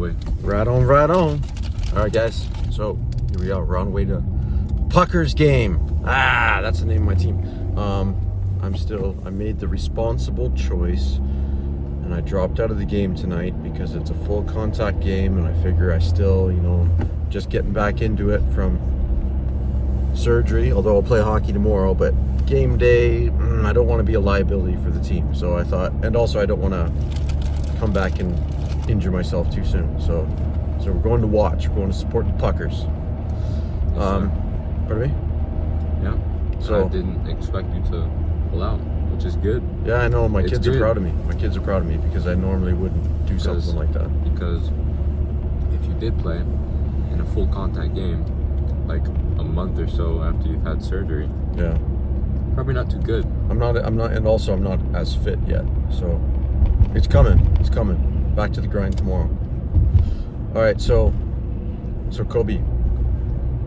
away. Right on, right on. All right, guys. So here we are. We're on the way to Pucker's game. That's the name of my team. I made the responsible choice, and I dropped out of the game tonight because it's a full contact game, and I figure I still, just getting back into it from surgery, although I'll play hockey tomorrow, but game day, I don't want to be a liability for the team. So I thought, and also I don't want to come back and injure myself too soon. So we're going to watch. We're going to support the Puckers. Pardon me? Yeah. So I didn't expect you to pull out, which is good. Yeah, I know. My kids good. are proud of me. My kids are proud of me because I normally wouldn't do something like that. Because if you did play in a full contact game, like a month or so after you've had surgery, Yeah. probably not too good. I'm not, and also I'm not as fit yet. So it's coming. It's coming. Back to the grind tomorrow. All right. So Coby,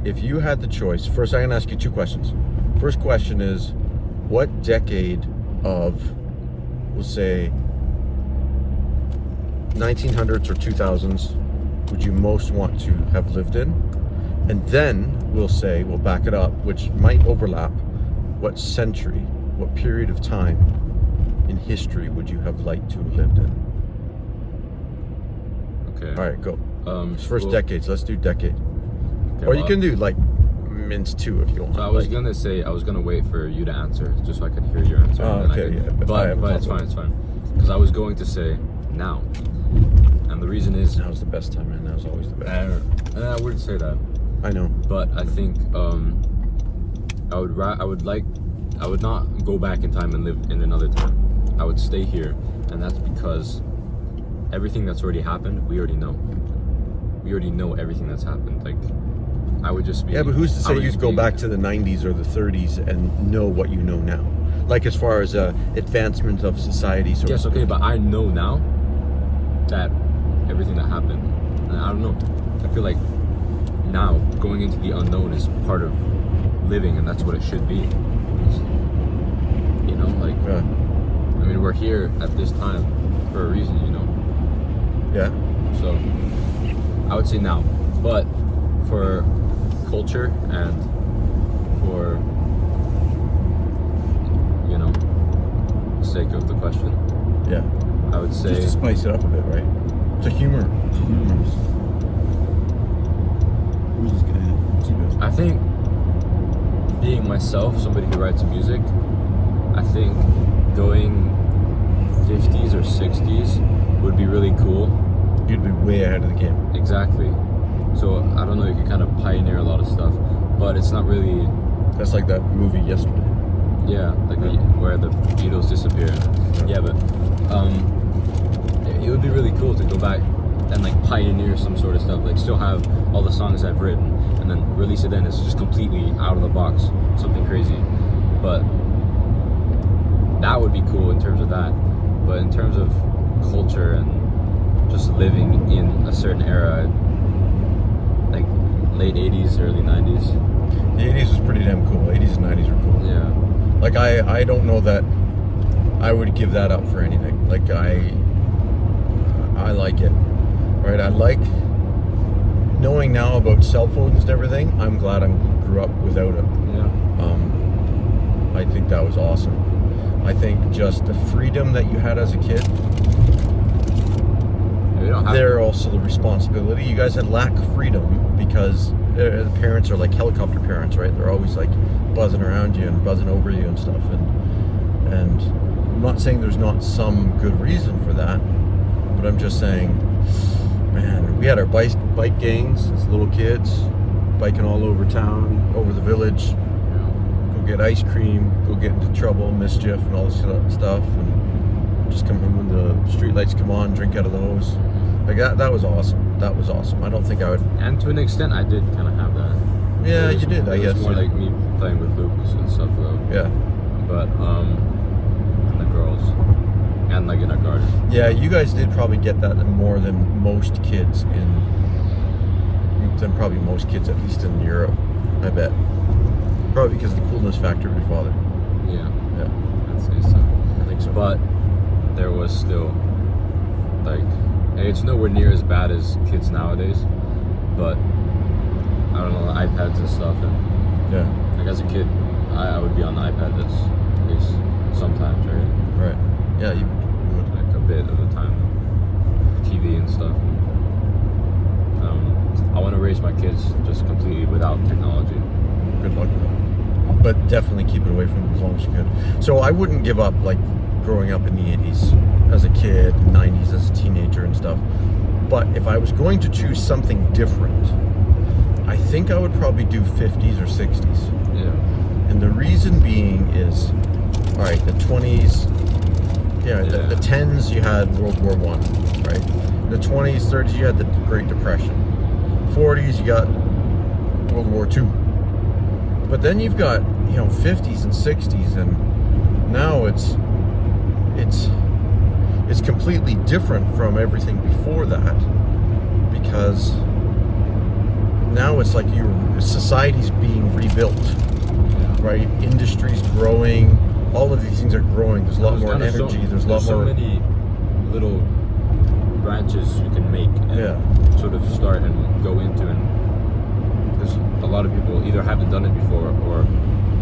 if you had the choice, first I'm gonna ask you two questions. First question is, what decade of, we'll say, 1900s or 2000s would you most want to have lived in? And then we'll back it up, which might overlap. What century, what period of time in history would you have liked to have lived in? Okay. All right, go. First well, decades. Let's do decade. okay, Or you well, can do like mince two if you want. So I was gonna wait for you to answer just so I could hear your answer. Oh, and then okay, I could, yeah, but it's fine. Because I was going to say now, and the reason is Now's the best time, man. Now's always the best. I wouldn't say that, I know. but I think I would not go back in time and live in another time. I would stay here, and that's because everything that's already happened, we already know. We already know everything that's happened. Like, I would just be... Yeah, but who's to say you'd go back to the 90s or the 30s and know what you know now? Like, as far as advancement of society. So Yes, okay, but I know now that everything that happened, and I don't know. I feel like now going into the unknown is part of living, and that's what it should be. It's, Yeah. I mean, we're here at this time for a reason, Yeah. So I would say now, but for culture and for sake of the question, Yeah. I would say Just to spice it up a bit, right? To humor. Who's this guy? What's he doing? I think being myself, somebody who writes music, I think going 50s or 60s would be really cool. You'd be way ahead of the game. Exactly. So I don't know, you could kind of pioneer a lot of stuff, but it's not really, That's like that movie Yesterday. where the Beatles disappear. Yeah, but it would be really cool to go back and like pioneer some sort of stuff, like still have all the songs I've written and then release it then. It's just completely out of the box, something crazy. But that would be cool in terms of that. But in terms of culture and just living in a certain era, like late 80s, early 90s. The 80s was pretty damn cool. 80s and 90s were cool. Yeah. Like, I don't know that I would give that up for anything. Like, I like it. Right? I like knowing now about cell phones and everything. I'm glad I grew up without it. Yeah. I think that was awesome. I think just the freedom that you had as a kid, they're also the responsibility. You guys had lack of freedom because the parents are like helicopter parents, right? They're always like buzzing around you and buzzing over you and stuff. And I'm not saying there's not some good reason for that, but I'm just saying, man, we had our bike gangs as little kids, biking all over town, over the village, go get ice cream, go get into trouble, mischief, and all this stuff, and just come home when the street lights come on, drink out of the hose. Like that was awesome. That was awesome. I don't think I would. And to an extent, I did kind of have that. Yeah, you did. I guess. It was more like me playing with Lucas and stuff, though. Yeah. But and the girls, and like in our garden. Yeah, you guys did probably get that more than most kids at least in Europe. I bet. Probably because of the coolness factor of your father. Yeah. Yeah. I'd say so. I think so. But there was still like It's nowhere near as bad as kids nowadays, but I don't know, iPads and stuff, and Yeah. like as a kid, I would be on the iPad at least sometimes, right? Right. Yeah, you would. Like a bit of the time, TV and stuff. I want to raise my kids just completely without technology. Good luck with that. But definitely keep it away from them as long as you can. So I wouldn't give up like growing up in the 80s as a kid, 90s as a teenager and stuff. But if I was going to choose something different, I think I would probably do 50s or 60s. Yeah. And the reason being is, all right, the 20s, the 10s you had World War I, right? The 20s, 30s you had the Great Depression. 40s you got World War II. But then you've got, 50s and 60s, and now it's completely different from everything before that, because now it's like society's being rebuilt, right? Industry's growing, all of these things are growing. There's a lot more energy. There's a lot more. So many little branches you can make and sort of start and go into, and there's a lot of people either haven't done it before or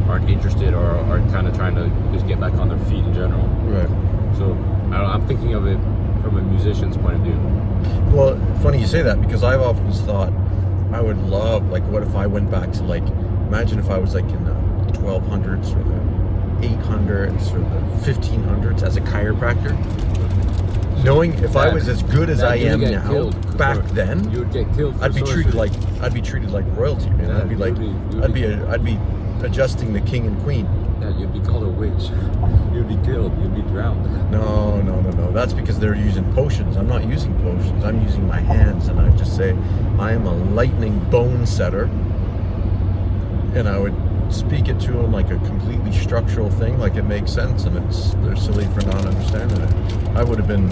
aren't interested or are kind of trying to just get back on their feet in general. Right. So I'm thinking of it from a musician's point of view. Well, funny you say that, because I've often thought I would love, like, what if I went back to, like, imagine if I was like in the 1200s or the 800s or the 1500s as a chiropractor. Knowing if I was as good as I am now, back then, you would get killed. I'd be treated like royalty, man. Yeah, I'd be adjusting the king and queen. Yeah, you'd be called a witch. You'd be killed. You'd be drowned. No. That's because they're using potions. I'm not using potions. I'm using my hands, and I just say, I am a lightning bone setter, and I would speak it to them like a completely structural thing, like it makes sense, and they're silly for not understanding it. I would have been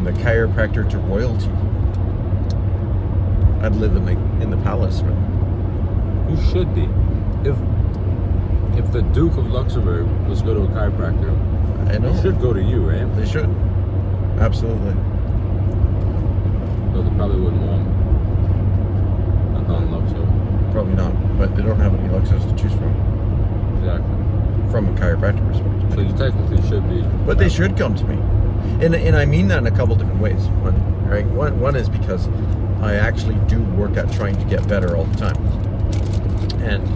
the chiropractor to royalty. I'd live in the palace, man. You should be. If the Duke of Luxembourg was go to a chiropractor, I know. They should go to you, right? They should. Absolutely. But they probably wouldn't want a non-Luxor. Probably not, but they don't have any Luxors to choose from. Exactly. From a chiropractic perspective. So you technically should be. But they should come to me. And I mean that in a couple different ways. One is because I actually do work at trying to get better all the time. And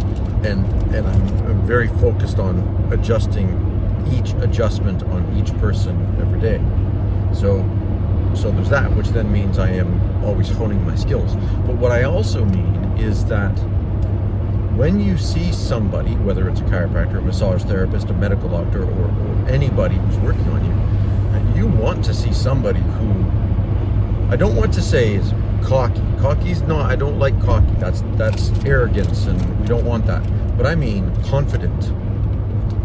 I'm very focused on adjusting each adjustment on each person every day. So there's that, which then means I am always honing my skills. But what I also mean is that when you see somebody, whether it's a chiropractor, a massage therapist, a medical doctor, or anybody who's working on you, you want to see somebody who, I don't want to say is cocky. Cocky's not, I don't like cocky. That's arrogance, and we don't want that. But I mean confident,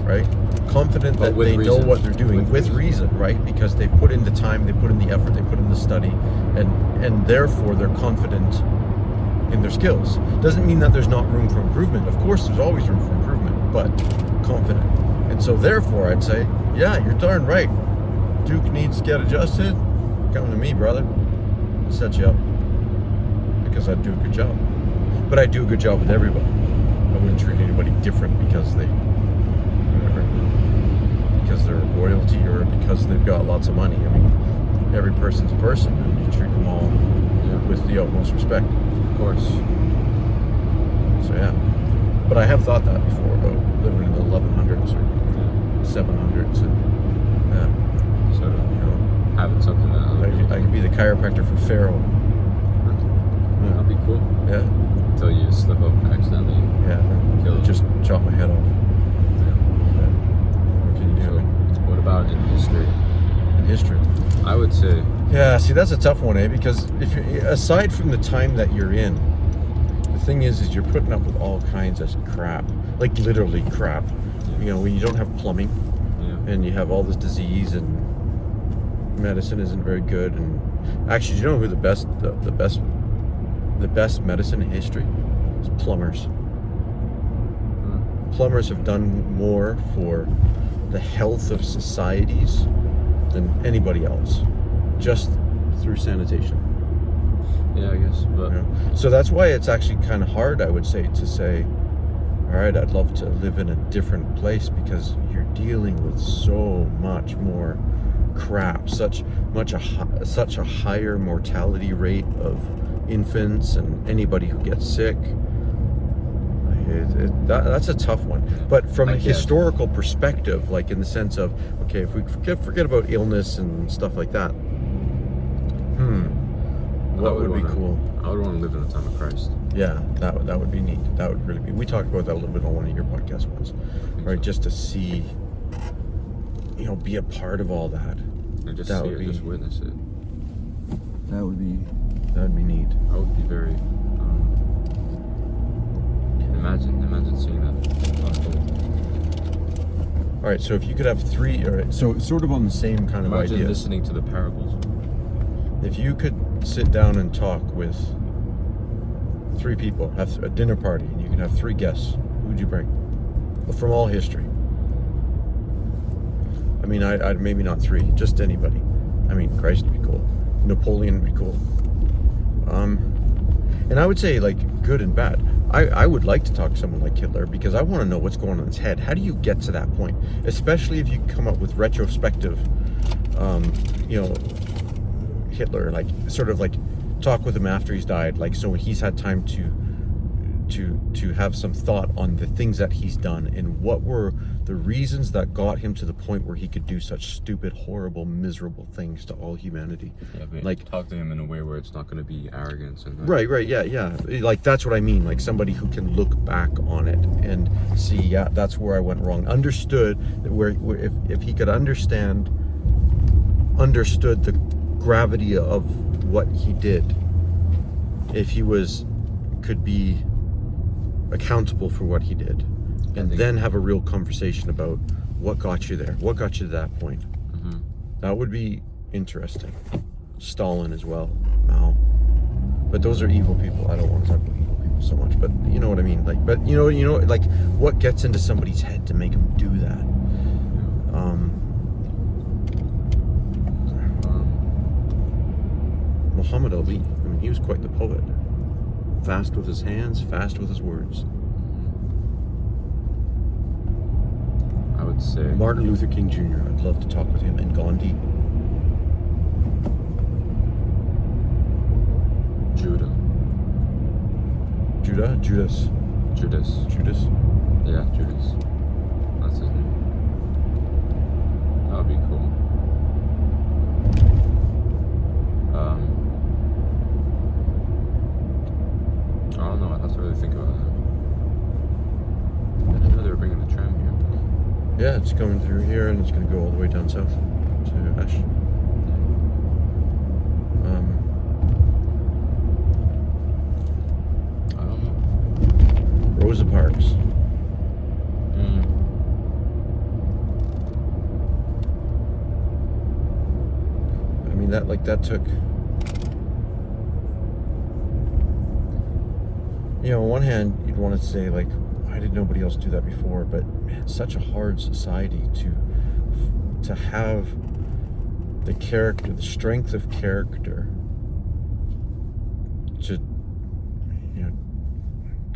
right? Confident that they know what they're doing with reason, right? Because they've put in the time, they put in the effort, they put in the study, and therefore they're confident in their skills. Doesn't mean that there's not room for improvement. Of course, there's always room for improvement, but confident. And so therefore, I'd say, yeah, you're darn right. Duke needs to get adjusted. Come to me, brother. I'll set you up, because I do a good job. But I do a good job with everybody. I wouldn't treat anybody different because they're royalty or because they've got lots of money. I mean, every person's a person, and you treat them all with the utmost respect. Of course. So yeah. But I have thought that before about living in the 1100s or 700s, and sort of having something that I could be the chiropractor for Pharaoh. That'd be cool. Yeah. Until you slip up accidentally. Yeah, and then just chop my head off. What can you do? So, what about in history? In history? I would say. Yeah, see, that's a tough one, because if you, aside from the time that you're in, the thing is you're putting up with all kinds of crap, like literally crap. Yeah. When you don't have plumbing, and you have all this disease, and medicine isn't very good. And actually, do you know who the best medicine in history is? Plumbers. Plumbers have done more for the health of societies than anybody else, just through sanitation. Yeah, I guess. But So that's why it's actually kind of hard, I would say, to say, all right, I'd love to live in a different place, because you're dealing with so much more crap, such a higher mortality rate of infants and anybody who gets sick. That's a tough one. But from a historical perspective, like in the sense of, okay, if we forget about illness and stuff like that, what would be cool? I would want to live in the time of Christ. Yeah, that would be neat. That would really be. We talked about that a little bit on one of your podcasts once, right? So. Just to see, be a part of all that. And just see it, just witness it. That would be neat. I would be very. Imagine seeing that. All right, so if you could have three, all right, so sort of on the same kind of idea. Imagine listening to the parables. If you could sit down and talk with 3 people, have a dinner party, and you can have 3 guests, who would you bring? From all history. I mean, I'd maybe not 3, just anybody. I mean, Christ would be cool. Napoleon would be cool. And I would say, like, good and bad. I would like to talk to someone like Hitler, because I want to know what's going on in his head. How do you get to that point? Especially if you come up with retrospective, Hitler, like, sort of like talk with him after he's died, like, so he's had time to have some thought on the things that he's done and what were the reasons that got him to the point where he could do such stupid, horrible, miserable things to all humanity. Yeah, but like, talk to him in a way where it's not going to be arrogance and right, yeah. Like, that's what I mean. Like, somebody who can look back on it and see, yeah, that's where I went wrong. Understood where if he could understood the gravity of what he did, if he could be accountable for what he did, and then have a real conversation about what got you there, what got you to that point. That would be interesting. Stalin as well, Mao, but those are evil people. I don't want to talk about evil people so much, but you know what I mean. Like, but you know, like, what gets into somebody's head to make them do that? Muhammad Ali. I mean, he was quite the poet. Fast with his hands, fast with his words. I would say Martin Luther King Jr. I'd love to talk with him, and Gandhi. Judas. Yeah, Judas. That's his name. That would be cool. I don't know. I'd have to really think about that. I didn't know they were bringing the tram here. Yeah, it's coming through here, and it's going to go all the way down south to Ash. I don't know. Rosa Parks. I mean, that took. On one hand, you'd want to say, like, why did nobody else do that before? But man, it's such a hard society to have the character, the strength of character to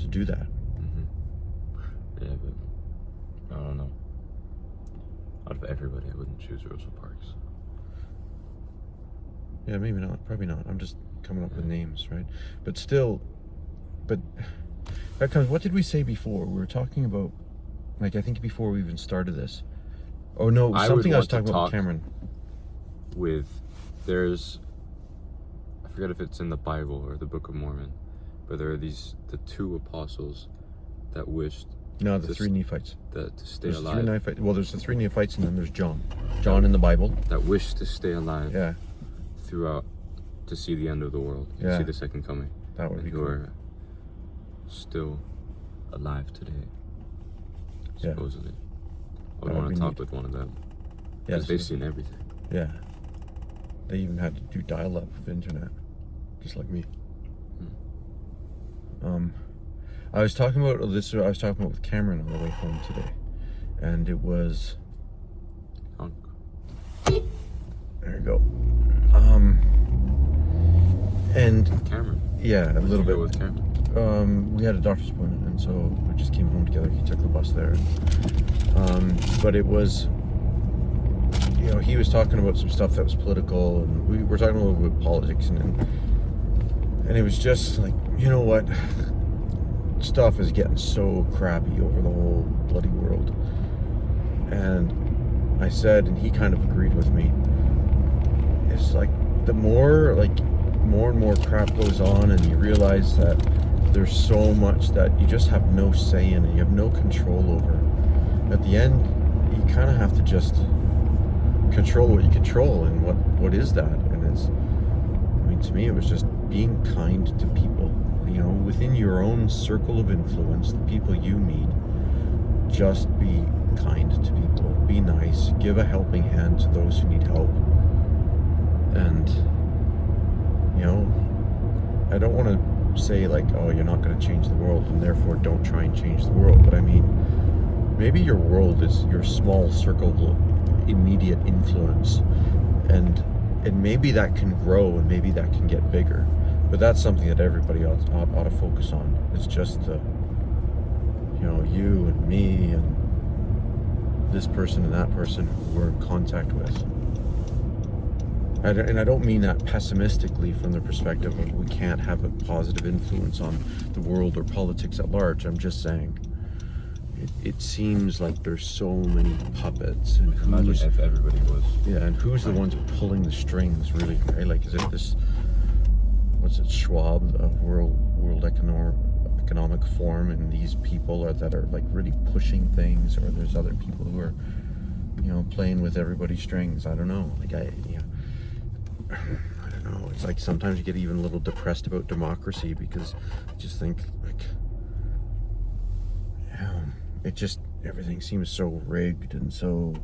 do that. Yeah, but I don't know. Out of everybody, I wouldn't choose Rosa Parks. Yeah, maybe not. Probably not. I'm just coming up with names, right? But still. But that comes. What did we say before? We were talking about, like, I think before we even started this. Oh no, something I was talking about with Cameron. I forget if it's in the Bible or the Book of Mormon, but there are the 2 apostles that wished. No, the 3 Nephites. To stay there's alive. There's the 3 Nephites, and then there's John. John in the Bible. That wished to stay alive. Yeah. Throughout, to see the end of the world. To see the second coming. That would be cool. Who are still alive today, supposedly. I would want to talk with one of them, because they've seen everything. Yeah, they even had to do dial-up of internet, just like me. I was talking about this. I was talking about with Cameron on the way home today, and it was. There you go. And Cameron. yeah, a little bit. With Cameron. We had a doctor's appointment, and so we just came home together. He took the bus there. But it was, you know, he was talking about some stuff that was political, and we were talking a little bit about politics, and it was just like, you know what, stuff is getting so crappy over the whole bloody world. And I said, and he kind of agreed with me, it's like the more and more crap goes on, and you realize that there's so much that you just have no say in, and you have no control over. At the end, you kind of have to just control what you control, and what is that? And it's, I mean, to me, it was just being kind to people, you know, within your own circle of influence, the people you meet. Just be kind to people, be nice, give a helping hand to those who need help. And, you know, I don't want to say like, oh, you're not going to change the world, and therefore don't try and change the world. But I mean, maybe your world is your small circle of immediate influence, and maybe that can grow, and maybe that can get bigger. But that's something that everybody ought to focus on. It's just the, you know, you and me and this person and that person who we're in contact with. And I don't mean that pessimistically from the perspective of we can't have a positive influence on the world or politics at large. I'm just saying, it seems like there's so many puppets, and Imagine if everybody was. Yeah, and who's the ones pulling the strings, really, right? Like, is it this, what's it, Schwab, World Economic Forum, and these people that are like really pushing things, or there's other people who are, you know, playing with everybody's strings? I don't know. Like, I don't know. It's like sometimes you get even a little depressed about democracy, because I just think, like, yeah, it just, everything seems so rigged and so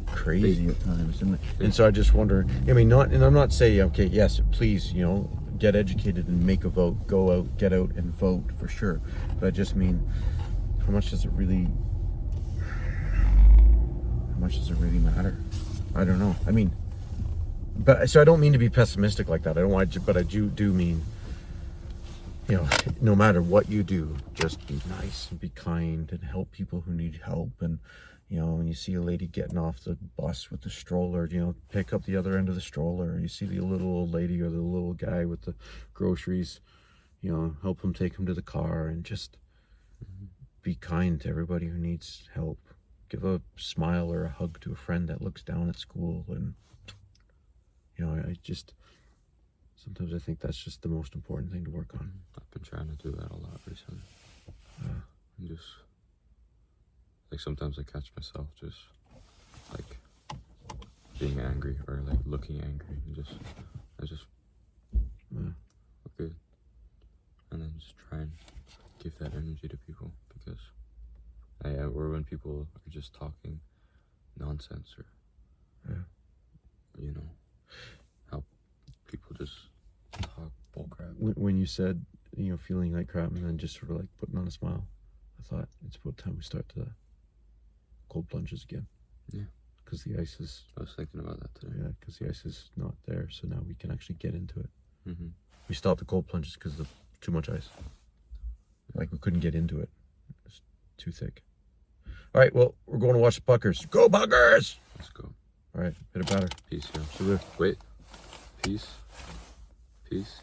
crazy at times, and so I just wonder. I mean, and I'm not saying, okay, yes, please, you know, get educated and make a vote, go out, get out and vote for sure. But I just mean, how much does it really matter? I don't know. I mean, but so I don't mean to be pessimistic like that. I don't want to, but I do mean, you know, no matter what you do, just be nice and be kind and help people who need help. And, you know, when you see a lady getting off the bus with the stroller, you know, pick up the other end of the stroller. You see the little old lady or the little guy with the groceries, you know, help him, take him to the car, and just be kind to everybody who needs help. Give a smile or a hug to a friend that looks down at school. And, you know, I just, sometimes I think that's just the most important thing to work on. I've been trying to do that a lot recently. And just, like, sometimes I catch myself just, like, being angry, or, like, looking angry, and I just look good. And then just try and give that energy to people, because or when people are just talking nonsense, or, you know, how people just talk bullcrap. When you said, you know, feeling like crap and then just sort of like putting on a smile, I thought it's about time we start the cold plunges again. Yeah. Because the ice is... I was thinking about that today. Yeah, because the ice is not there, so now we can actually get into it. Mm-hmm. We stopped the cold plunges because of too much ice. Like, we couldn't get into it. It was too thick. All right, well, we're going to watch the Buckers. Go Buckers! Let's go. All right, hit a batter. Peace, yeah. Salute. Wait. Peace. Peace.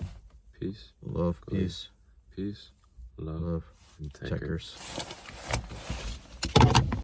Peace. Love. Go Peace. Peace. Love. Love. And Techers.